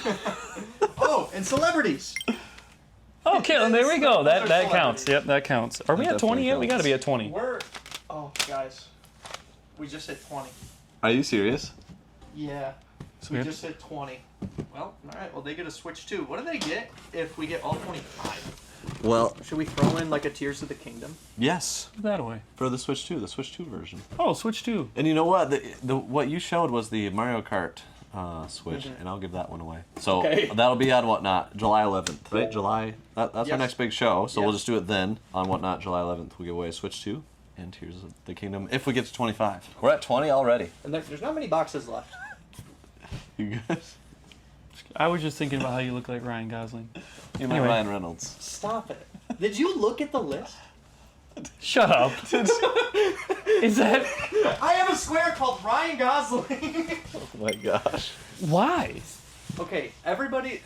Oh, and celebrities. Okay, well, there we go. Those are That counts. celebrities. Yep, that counts. Are we That at 20 definitely yet? We got to be at counts. 20. Oh, guys. We just hit 20. Are you serious? Yeah. So We we have just hit 20. Well, alright, well, they get a Switch too. What do they get if we get all 25? Well, Should we throw in like a Tears of the Kingdom? yes. Put that away. For the Switch 2, the Switch 2 version. Oh, Switch 2. And you know what? The what you showed was the Mario Kart Switch, Mhm. and I'll give that one away. So Okay. that'll be on Whatnot, July 11th, right? July. That's our Yes. next big show, so we'll Yes. just do it then on Whatnot, July 11th. We'll give away a Switch 2 and Tears of the Kingdom if we get to 25. We're at 20 already. And there's not many boxes left. You guys? I was just thinking about how you look like Ryan Gosling. You meant Anyway. Ryan Reynolds. Stop it. Did you look at the list? Shut up. Is that I have a square called Ryan Gosling. Oh my gosh. why? Okay, everybody,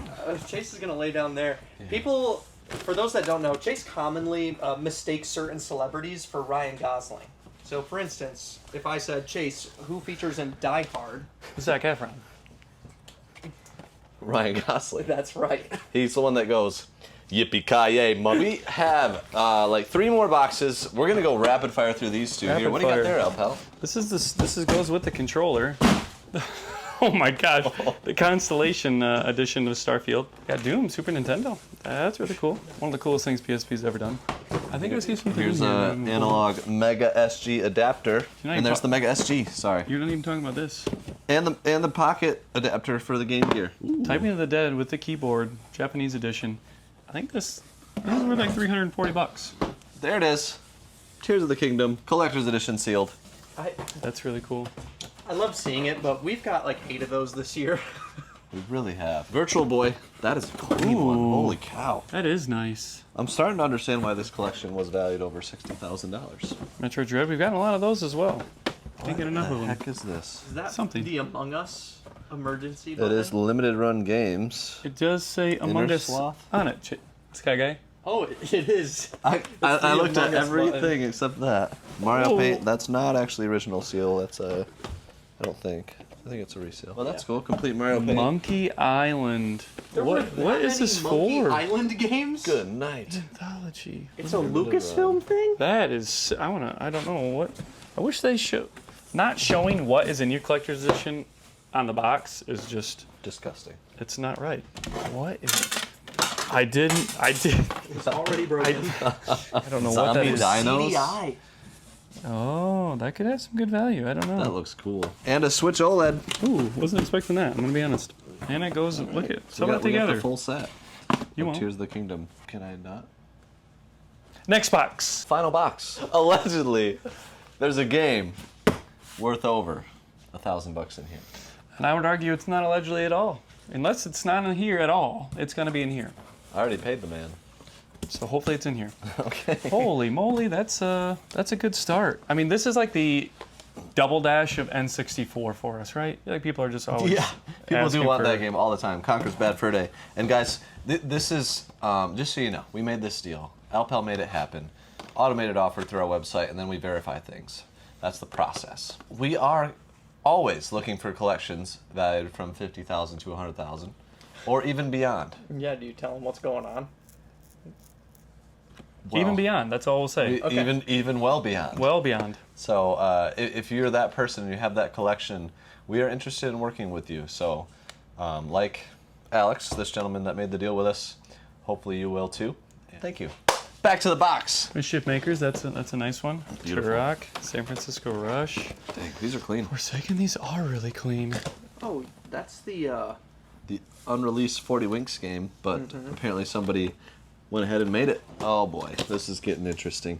Chase is gonna lay down there. People, for those that don't know, Chase commonly mistakes certain celebrities for Ryan Gosling. So, for instance, if I said, Chase, who features in Die Hard? Zac Efron. Ryan Gosling. That's right. He's the one that goes, yippee-ki-yay, mother. We have like 3 more boxes. We're gonna go rapid fire through these 2 here. Rapid What do you got fire. there, Alpel? This goes with the controller. Oh my gosh, the Constellation edition of Starfield. Got Doom, Super Nintendo. That's really cool. One of the coolest things PSP's ever done. I think I see something Here's in here. an analog Mega SG adapter, You're not and there's even the Mega SG. Sorry, You're not even talking about this. and the pocket adapter for the Game Gear. Typing of the Dead with the keyboard, Japanese edition. I think this is worth like $340. There it is. Tears of the Kingdom, collector's edition, sealed. That's really cool. I love seeing it, but we've got like 8 of those this year. We really have. Virtual Boy, that is a clean one. Ooh. Holy cow! That is nice. I'm starting to understand why this collection was valued over $60,000. Metro Dread, we've gotten a lot of those as well. Can't get enough What of the them. heck is this? Is that Something. the Among Us emergency It button? is limited run games. It does say Among Inner Us Sloth? on it. Sky Guy. Oh, it is. I the looked at Among Us everything button. except that. Mario Oh. Paint, that's not actually original seal. That's a, I don't think. I think it's a resale. Well, that's cool. Complete Mario Paint. Monkey Island. There were What that is many this Monkey for? Island games? Good night. Anthology. It's a Lucasfilm thing? That is, I don't know what. I wish they show. Not showing what is in your collector's edition on the box is just, Disgusting. it's not right. What is. I did. It's already broken. I don't know what that Zombie is. dinos. CDI. Oh, that could have some good value. I don't know. That looks cool. And a Switch OLED. Ooh, wasn't expecting that. I'm gonna be honest. And it goes. Look at some of it We got together. the full set. You of won't. Tears of the Kingdom. Can I not? Next box. Final box. Allegedly, there's a game worth over $1,000 in here. And I would argue it's not allegedly at all. Unless it's not in here at all, it's gonna be in here. I already paid the man. So hopefully it's in here. Okay. Holy moly, that's a good start. I mean, this is like the double dash of N64 for us, right? Like people are just always Yeah, people do asking want for- that game all the time. Conquer's Bad Fur Day. And guys, this is, just so you know, we made this deal. Alpel made it happen. Automated offer through our website, and then we verify things. That's the process. We are always looking for collections valued from $50,000 to $100,000, or even beyond. Yeah, do you tell them what's going on? Even Well, beyond, that's all we'll say. Okay. Even well beyond. Well beyond. So if you're that person and you have that collection, we are interested in working with you. So like Alex, this gentleman that made the deal with us, hopefully you will too. Thank you. Back to the box. Ship Makers, that's a nice one. Beautiful. Turok, San Francisco Rush. Dang, these are clean. Forsaken, these are really clean. Oh, that's the, The unreleased 40 Winks game, but Mm-hmm. apparently somebody went ahead and made it. Oh boy, this is getting interesting.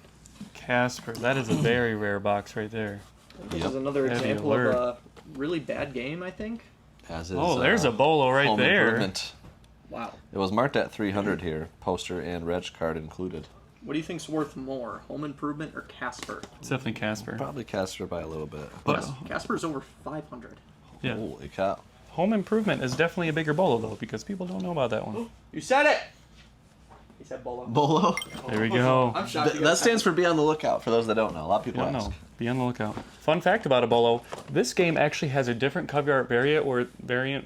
Casper, that is a very rare box right there. this Yep. is another Heavy example alert. of a really bad game, I think. As is, Oh, there's a bolo right Home there. Improvement. Wow. It was marked at 300 here, poster and reg card included. What do you think's worth more, Home Improvement or Casper? It's definitely Casper. Probably Casper by a little bit. But Casper's over 500. yeah, Holy cow. Home Improvement is definitely a bigger bolo though because people don't know about that one. You said it! He said Bolo. Bolo? There we go. I'm shocked. you That guys- stands for be on the lookout, for those that don't know. A lot of people Don't ask. know. Be on the lookout. Fun fact about a bolo: this game actually has a different cover art variant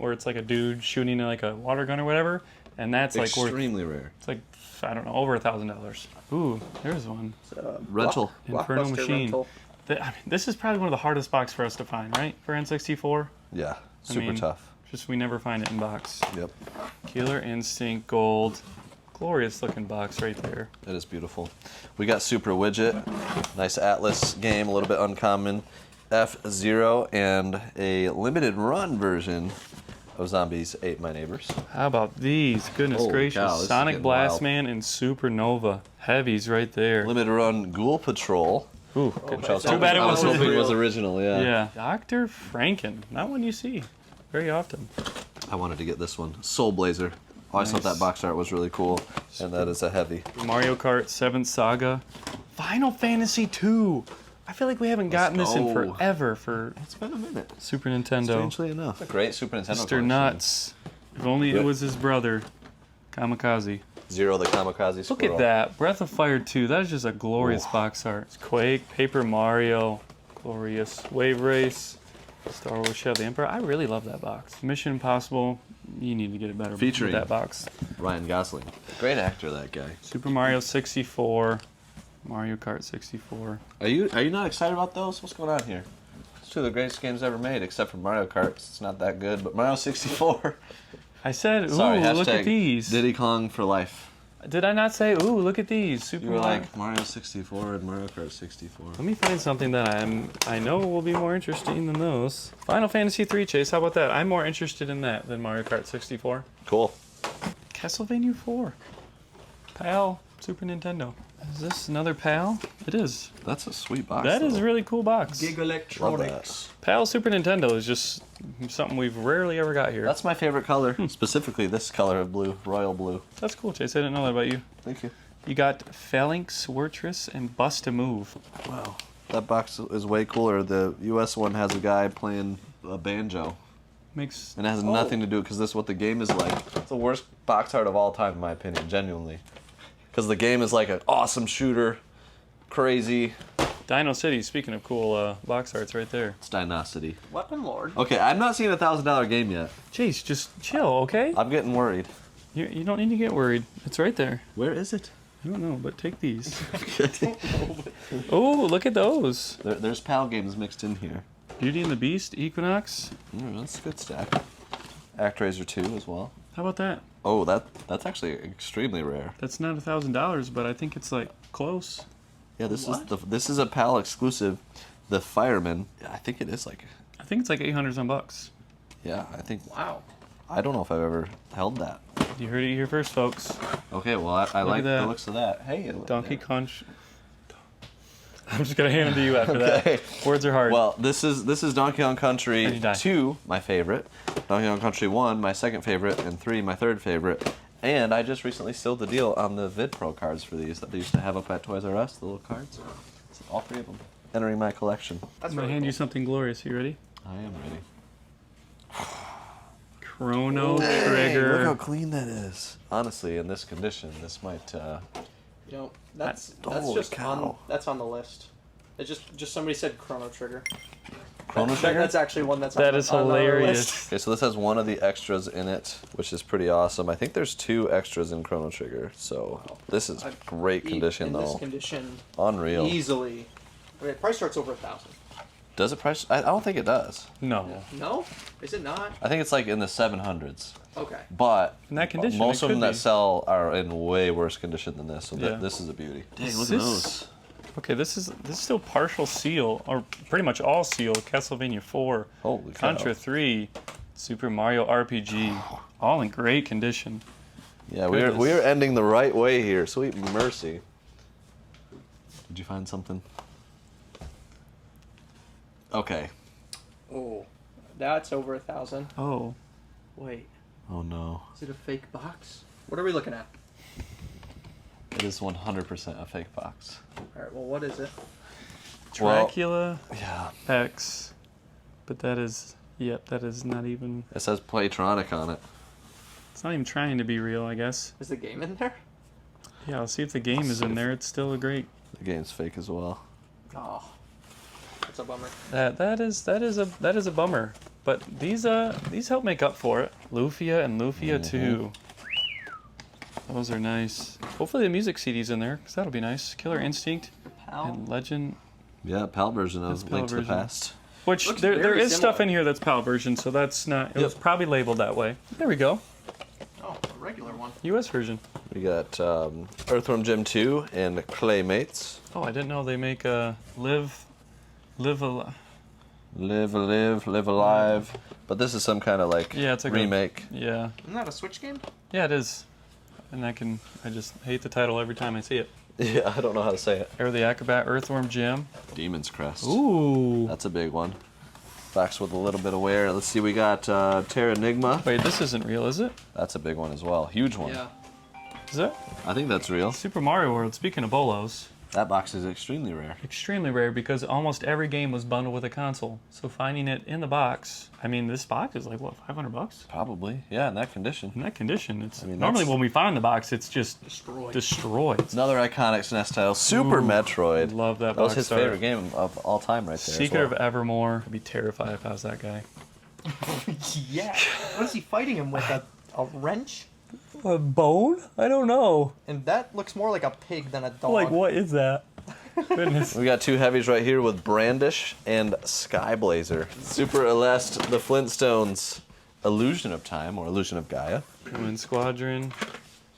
where it's like a dude shooting like a water gun or whatever, and that's like worth Extremely rare. it's like I don't know over $1,000. Ooh, there's one. Rental. Infernal Blockbuster Machine. rental. I mean, this is probably one of the hardest box for us to find, right? For N64, Yeah, super mean- tough. just we never find it in box. Yep, Killer Instinct Gold, glorious looking box right there. it is beautiful. We got Super Widget, nice Atlas game, a little bit uncommon. F-Zero, and a limited run version of Zombies Ate My Neighbors. How about these? Goodness Holy gracious. cow, this is Sonic getting wild. Blastman and Supernova. Heavies right there. Limited run Ghoul Patrol, Ooh, which I was Too hoping, bad it I was wasn't hoping real. was original, yeah. yeah. Dr. Franken. Not one you see very often. I wanted to get this one. Soul Blazer. I always thought Nice. that box art was really cool, and that is a heavy. Mario Kart 7 Saga. Final Fantasy 2. I feel like we haven't gotten this in go. forever for It's been a minute. Super Nintendo. Strangely enough. A great Super Nintendo Mr. collection. Nuts. If only it was his brother, Kamikaze. Zero the Kamikaze Look Squirrel. at that. Breath of Fire 2. That is just a glorious box art. It's Quake, Paper Mario, glorious. Wave Race, Star Wars Shadow of the Emperor. I really love that box. Mission Impossible. You need to get it better. Featuring with that box. Ryan Gosling. Great actor, that guy. Super Mario 64. Mario Kart 64. Are you not excited about those? What's going on here? It's two of the greatest games ever made, except for Mario Kart. It's not that good, but Mario 64. I said, ooh, Sorry, look at these. Diddy Kong for life. Did I not say, ooh, look at these? Super You were Mario. like Mario 64 and Mario Kart 64. Let me find something that I know will be more interesting than those. Final Fantasy 3, Chase. How about that? I'm more interested in that than Mario Kart 64. Cool. Castlevania 4. PAL Super Nintendo. Is this another PAL? It is. That's a sweet box. That is though. a really cool box. Gig Electronics. PAL Super Nintendo is just something we've rarely ever got here. That's my favorite color. Specifically this color of blue, royal blue. That's cool, Chase. I didn't know that about you. Thank you. You got Phalanx, Wartress, and Bust a Move. Wow. That box is way cooler. The US one has a guy playing a banjo. Makes And it has nothing to do because this is what the game is like. It's the worst box art of all time, in my opinion, genuinely. Because the game is like an awesome shooter, crazy. Dino City. Speaking of cool box arts, right there. It's Dinosity. Weapon Lord. Okay, I'm not seeing a $1,000 game yet. Chase, just chill, okay? I'm getting worried. You don't need to get worried. It's right there. Where is it? I don't know, but take these. Oh, look at those. There's PAL games mixed in here. Beauty and the Beast, Equinox. That's a good stack. ActRaiser 2 as well. How about that? Oh, that's actually extremely rare. That's not $1,000, but I think it's like close. Yeah, this is a PAL exclusive. The Fireman. I think it is like. I think it's like 800 some bucks. Yeah, I think. Wow. I don't know if I've ever held that. You heard it here first, folks. Okay, well I like that. the looks of that. Hey, Donkey Kong. I'm just gonna hand them to you after Okay. that. Words are hard. Well, this is Donkey Kong And Country you die. 2, my favorite. Donkey Kong Country 1, my second favorite, and 3, my third favorite. And I just recently sealed the deal on the VidPro cards for these that they used to have up at Toys R Us, the little cards. So all three of them entering my collection. That's I'm gonna really hand cool. you something glorious. You ready? I am ready. Chrono Hey, Trigger. look how clean that is. Honestly, in this condition, this might. You know, that's Holy just cow. that's on the list. It just somebody said Chrono Trigger. Chrono Trigger? That's actually one that's That on is the, on our list. hilarious. Okay, so this has one of the extras in it, which is pretty awesome. I think there's 2 extras in Chrono Trigger, so this is great condition in though. this condition, Unreal. easily. Okay, price starts over 1,000. Does it price? I don't think it does. No. No, is it not? I think it's like in the 700s. Okay. But In that condition, most it of them could that be. sell are in way worse condition than this. So Yeah. this is a beauty. Dang, Is look at this- those. Okay, this is still partial seal, or pretty much all seal. Castlevania 4, Holy cow. Contra 3, Super Mario RPG, all in great condition. Yeah, Goodness. we're ending the right way here. Sweet mercy. Did you find something? Okay. Oh, that's over 1,000. Oh, Wait, Oh no. is it a fake box? What are we looking at? It is 100% a fake box. All right. Well, what is it? Well, Dracula yeah. X, but that is not even. It says Playtronic on it. It's not even trying to be real, I guess. Is the game in there? Yeah, I'll see if the game is in there. It's still a great. The game's fake as well. Oh, that's a bummer. That is a bummer. But these help make up for it. Lufia and Lufia 2. Those are nice. Hopefully the music CD's in there, because that'll be nice. Killer Instinct and Legend. Yeah, PAL version That's of PAL Link to the version. Past. Which Looks there very is stuff similar. in here that's PAL version, so that's not. It was Yep. probably labeled that way. There we go. Oh, a regular one. U.S. version. We got Earthworm Jim 2 and Claymates. Oh, I didn't know they make live a. Live Alive. But this is some kind of like Yeah, it's like remake. Yeah, Isn't that a Switch game? yeah, it is. And I just hate the title every time I see it. Yeah, I don't know how to say it. Air the Acrobat, Earthworm Jim. Demon's Crest. Ooh. That's a big one. Box with a little bit of wear. Let's see, we got Terra Enigma. Wait, this isn't real, is it? That's a big one as well. Huge one. Yeah. Is it? I think that's real. Super Mario World. Speaking of bolos, That box is extremely rare. Extremely rare because almost every game was bundled with a console. So finding it in the box, I mean, this box is like, what, $500? Probably, yeah, in that condition. In that condition, it's mean, normally that's- when we find the box, it's just Destroyed. destroyed. Another iconic SNES title, Super Metroid. Love that That was box his art. favorite game of all time right there. Secret as well. of Evermore. I'd be terrified if I was that guy. Yeah. What is he fighting him with? A wrench? A bone? I don't know. And that looks more like a pig than a dog. Like, what is that? Goodness. We got two heavies right here with Brandish and Skyblazer. Super Elest, the Flintstones, Illusion of Time, or Illusion of Gaia. Twin Squadron.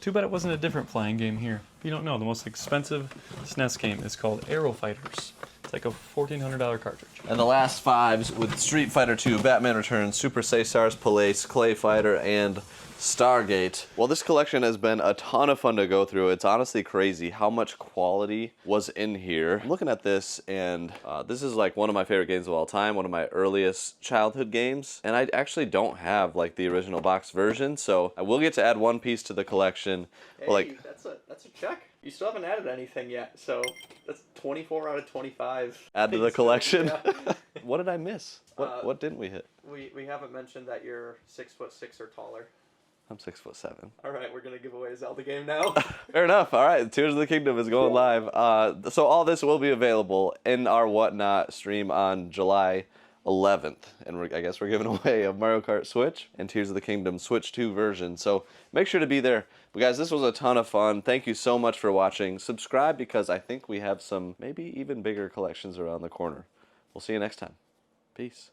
Too bad it wasn't a different flying game here. If you don't know, the most expensive SNES game is called Aero Fighters. It's like a $1,400 cartridge. And the last fives with Street Fighter II, Batman Returns, Super Cesar's Police, Clay Fighter, and Stargate. Well, this collection has been a ton of fun to go through. It's honestly crazy how much quality was in here. I'm looking at this, and this is like one of my favorite games of all time, one of my earliest childhood games. And I actually don't have like the original box version, so I will get to add one piece to the collection. Hey, But, like, that's a check. You still haven't added anything yet, so that's 24 out of 25. add to the things. collection. Yeah. What did I miss? What didn't we hit? We haven't mentioned that you're 6'6" or taller. I'm 6'7". All right, we're gonna give away a Zelda game now. Fair enough. All right, Tears of the Kingdom is going live. So all this will be available in our Whatnot stream on July 11th, and I guess we're giving away a Mario Kart Switch and Tears of the Kingdom Switch 2 version. So make sure to be there. But guys, this was a ton of fun. Thank you so much for watching. Subscribe because I think we have some maybe even bigger collections around the corner. We'll see you next time. Peace.